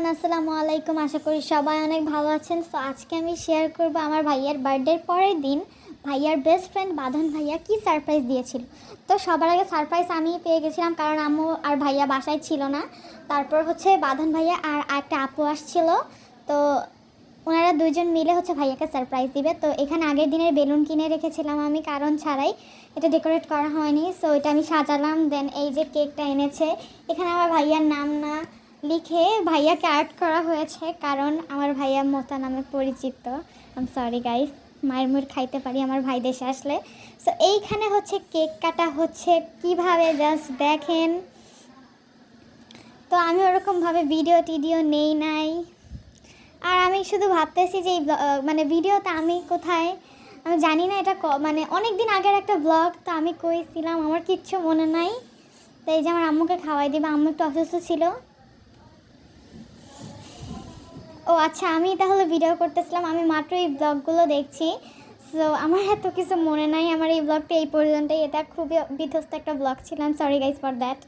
Everyone, আসসালামু আলাইকুম। আশা করি সবাই অনেক ভালো আছেন। সো আজকে আমি শেয়ার করব আমার ভাইয়ার বার্থডের পরের দিন ভাইয়ার বেস্ট ফ্রেন্ড বাঁধন ভাইয়া কি সারপ্রাইজ দিয়েছিল। তো সবার আগে সারপ্রাইজ আমি পেয়ে গেছিলাম, কারণ আম্মু আর ভাইয়া বাসায় ছিল না। তারপর বাঁধন ভাইয়া আর একটা আপু আসছিল। তো ওনারা দুইজন মিলে ভাইয়াকে সারপ্রাইজ দিবে। তো এখানে আগের দিনের বেলুন কিনে রেখেছিলাম আমি, কারণ ছাড়াই এটা ডেকোরেট করা হয়নি। সো এটা আমি সাজালাম। দেন এই যে কেকটা এনেছে, এখানে আমার ভাইয়ার নাম না লিখে ভাইয়াকে আর্ট করা হয়েছে, কারণ আমার ভাইয়া মোতা নামে পরিচিত। আই এম সরি গাইস, মায়ের মুড় খাইতে পারি আমার ভাই দেশে আসলে। সো এইখানে কেক কাটা কিভাবে জাস্ট দেখেন। তো আমি ওরকমভাবে ভিডিও টিডিও নেই নাই। আর আমি শুধু ভাবতেছি যে এই মানে ভিডিওটা আমি কোথায়, আমি জানি না। এটা মানে অনেক দিন আগের একটা ব্লগ, তো আমি কইছিলাম, আমার কিচ্ছু মনে নাই। তো এই যে আমার আম্মুকে খাওয়াই দিবে, আম্মু একটু অসুস্থ ছিল। ও আচ্ছা, আমি তাহলে ভিডিও করতেছিলাম, আমি মাত্র এই ব্লগগুলো দেখছি। সো আমার এত কিছু মনে নাই। আমার এই ব্লগটা এই পর্যন্তই। এটা খুবই বিধ্বস্ত একটা ব্লগ ছিল। Sorry guys for that.